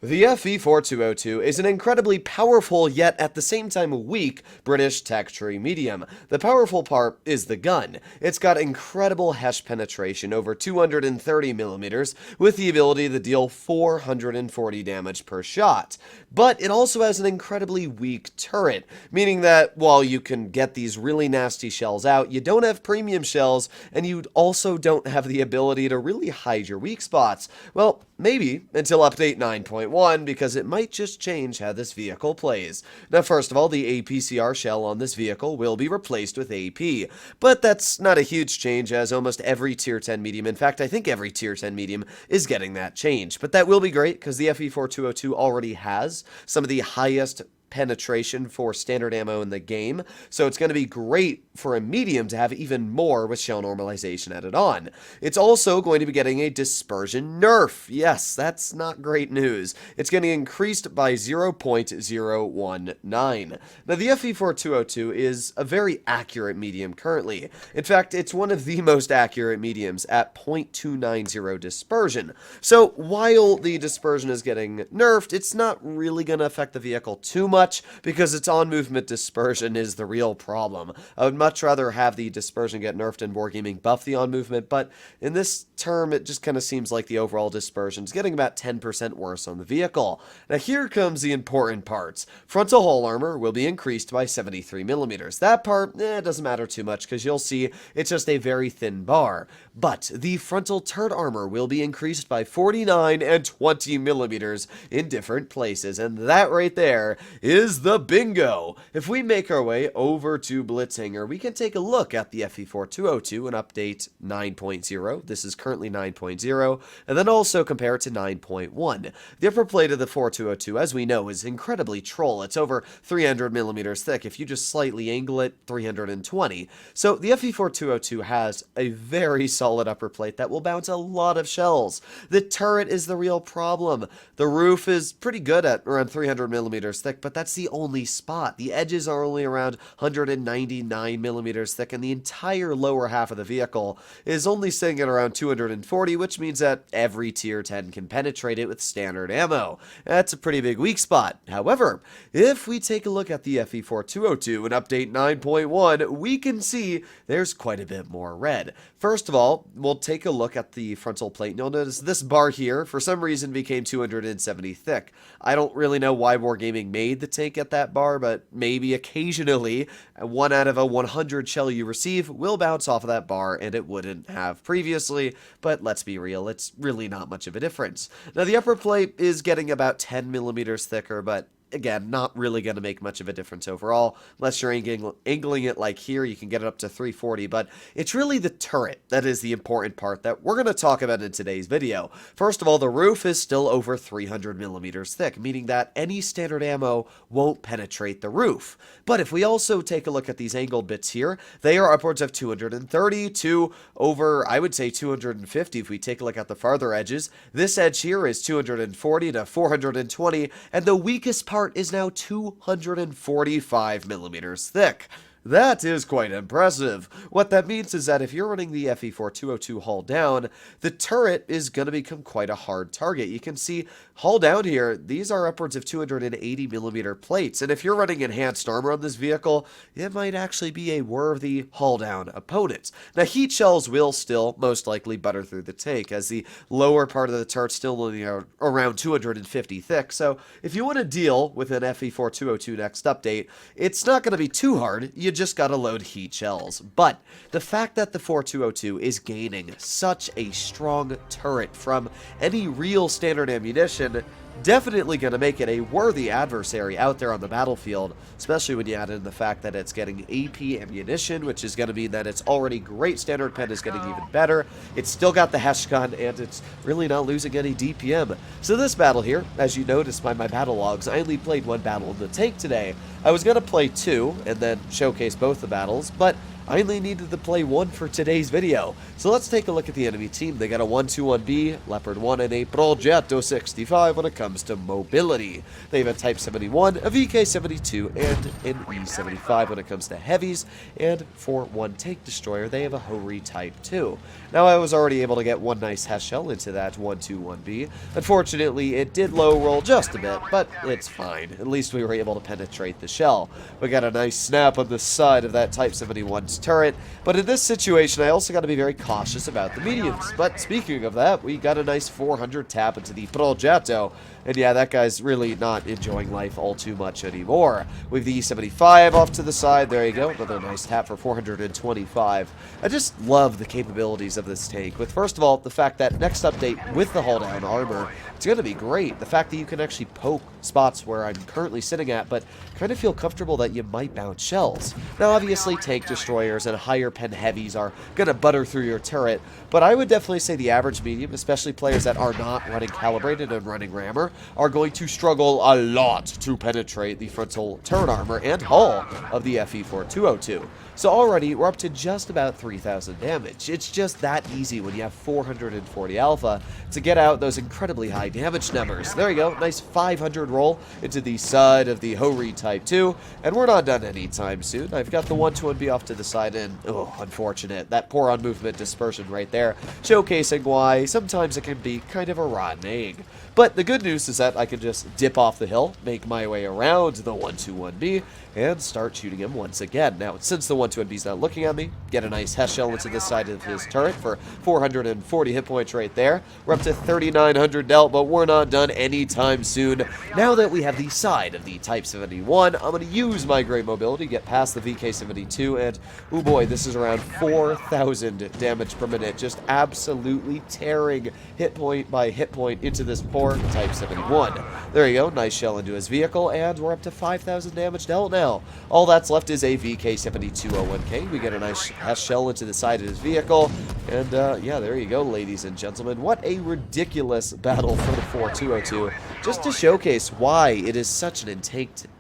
The FE4202 is an incredibly powerful yet at the same time weak British tech tree medium. The powerful part is the gun. It's got incredible HESH penetration over 230 millimeters with the ability to deal 440 damage per shot. But it also has an incredibly weak turret, meaning that while you can get these really nasty shells out, you don't have premium shells and you also don't have the ability to really hide your weak spots. Well, maybe until update 9.1, because it might just change how this vehicle plays. Now, first of all, the APCR shell on this vehicle will be replaced with AP, but that's not a huge change as almost every tier 10 medium, in fact, I think every tier 10 medium is getting that change. But that will be great because the FE4202 already has some of the highest penetration for standard ammo in the game, so it's going to be great for a medium to have even more with shell normalization added on. It's also going to be getting a Dispersion Nerf. Yes, that's not great news. It's getting increased by 0.019. Now, the FE4202 is a very accurate medium currently. In fact, it's one of the most accurate mediums at 0.290 dispersion. So while the dispersion is getting nerfed, it's not really going to affect the vehicle too much because its on-movement dispersion is the real problem. I would much rather have the dispersion get nerfed and Wargaming buff the on-movement, but in this term, it just kind of seems like the overall dispersion is getting about 10% worse on the vehicle. Now, here comes the important parts. Frontal hull armor will be increased by 73 millimeters. That part, doesn't matter too much because you'll see it's just a very thin bar. But the frontal turret armor will be increased by 49 and 20 millimeters in different places, and that right there is the bingo. If we make our way over to Blitz Hangar, we can take a look at the FE4202 and update 9.0. This is currently 9.0, and then also compare it to 9.1. The upper plate of the 4202, as we know, is incredibly troll. It's over 300 millimeters thick. If you just slightly angle it, 320. So the FE4202 has a very solid upper plate that will bounce a lot of shells. The turret is the real problem. The roof is pretty good at around 300 millimeters thick, but that's the only spot. The edges are only around 199 millimeters thick, and the entire lower half of the vehicle is only sitting at around 240, which means that every tier 10 can penetrate it with standard ammo. That's a pretty big weak spot. However, if we take a look at the FE4202 and update 9.1, we can see there's quite a bit more red. First of all, we'll take a look at the frontal plate, and you'll notice this bar here, for some reason, became 270 thick. I don't really know why Wargaming made the tank at that bar, but maybe occasionally 1 out of a 100 shell you receive will bounce off of that bar, and it wouldn't have previously, but let's be real, it's really not much of a difference. Now, the upper plate is getting about 10 millimeters thicker, but again, not really going to make much of a difference overall. Unless you're angling it like here, you can get it up to 340, but it's really the turret that is the important part that we're going to talk about in today's video. First of all, the roof is still over 300 millimeters thick, meaning that any standard ammo won't penetrate the roof. But if we also take a look at these angled bits here, they are upwards of 230 to over, I would say, 250 if we take a look at the farther edges. This edge here is 240 to 420, and the weakest part is now 245 millimeters thick. That is quite impressive. What that means is that if you're running the FE4202 hull down, the turret is going to become quite a hard target. You can see hull down here, these are upwards of 280 millimeter plates, and if you're running enhanced armor on this vehicle, it might actually be a worthy hull down opponent. Now, heat shells will still most likely butter through the tank, as the lower part of the turret's still only around 250 thick, so if you want to deal with an FE4202 next update, it's not going to be too hard. You just gotta load heat shells. But the fact that the 4202 is gaining such a strong turret from any real standard ammunition definitely going to make it a worthy adversary out there on the battlefield, especially when you add in the fact that it's getting AP ammunition, which is going to mean that its already great standard pen is getting even better. It's still got the HESH gun, and it's really not losing any DPM. So this battle here, as you noticed by my battle logs, I only played one battle in the tank today. I was going to play two and then showcase both the battles, but I only needed to play one for today's video. So let's take a look at the enemy team. They got a 121B, Leopard 1, and a Progetto 65 when it comes to mobility. They have a Type 71, a VK 72, and an E75 when it comes to heavies, and for one tank destroyer, they have a Hori Type 2. Now, I was already able to get one nice Hess shell into that 121B. Unfortunately, it did low roll just a bit, but it's fine. At least we were able to penetrate the shell. We got a nice snap on the side of that Type 71's turret, but in this situation, I also got to be very cautious about the mediums. But speaking of that, we got a nice 400 tap into the Progetto, and yeah, that guy's really not enjoying life all too much anymore. We have the E75 off to the side. There you go. Another nice tap for 425. I just love the capabilities of this tank. With, first of all, the fact that next update with the hull-down armor, it's going to be great. The fact that you can actually poke spots where I'm currently sitting at, but kind of feel comfortable that you might bounce shells. Now, obviously, tank destroyers and higher pen heavies are going to butter through your turret, but I would definitely say the average medium, especially players that are not running calibrated and running rammer, are going to struggle a lot to penetrate the frontal turret armor and hull of the FE4202. So already, we're up to just about 3,000 damage. It's just that easy when you have 440 alpha to get out those incredibly high damage numbers. There you go, nice 500 roll into the side of the Hori Type 2, and we're not done anytime soon. I've got the 121B off to the side, and oh, unfortunate. That poor on movement dispersion right there, showcasing why sometimes it can be kind of a rotten egg. But the good news is that I can just dip off the hill, make my way around the 121B, and start shooting him once again. Now, since the 121B's not looking at me, get a nice Hess shell into the side of his turret for 440 hit points right there. We're up to 3,900 dealt, but we're not done anytime soon. Now that we have the side of the Type 71, I'm going to use my great mobility, get past the VK72, and oh boy, this is around 4,000 damage per minute, just absolutely tearing hit point by hit point into this poor Type 71. There you go, nice shell into his vehicle, and we're up to 5,000 damage dealt now. All that's left is a VK7201K. We get a nice Hess shell into the side of his vehicle, and yeah, there you go, ladies and gentlemen. What a ridiculous battle for the 4202, just to showcase why it is such an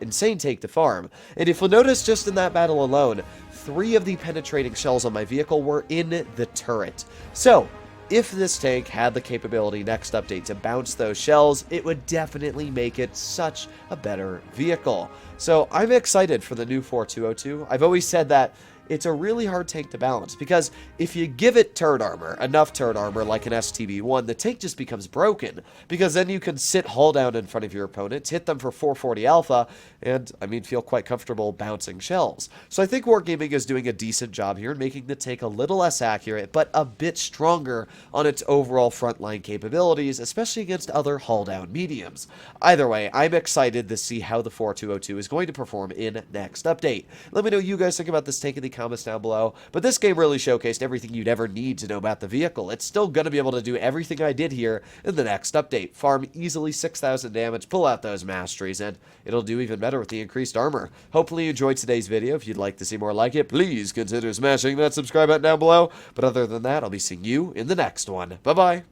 insane take to farm. And if you'll notice, just in that battle alone, 3 of the penetrating shells on my vehicle were in the turret. So, if this tank had the capability next update to bounce those shells, it would definitely make it such a better vehicle. So I'm excited for the new 4202. I've always said that it's a really hard tank to balance, because if you give it turret armor, enough turret armor like an STB1, the tank just becomes broken, because then you can sit hull down in front of your opponents, hit them for 440 alpha, and, I mean, feel quite comfortable bouncing shells. So I think Wargaming is doing a decent job here in making the tank a little less accurate, but a bit stronger on its overall frontline capabilities, especially against other hull down mediums. Either way, I'm excited to see how the 4202 is going to perform in next update. Let me know what you guys think about this tank in the comments down below, but this game really showcased everything you'd ever need to know about the vehicle. It's still going to be able to do everything I did here in the next update. Farm easily 6,000 damage, pull out those masteries, and it'll do even better with the increased armor. Hopefully you enjoyed today's video. If you'd like to see more like it, please consider smashing that subscribe button down below. But other than that, I'll be seeing you in the next one. Bye-bye.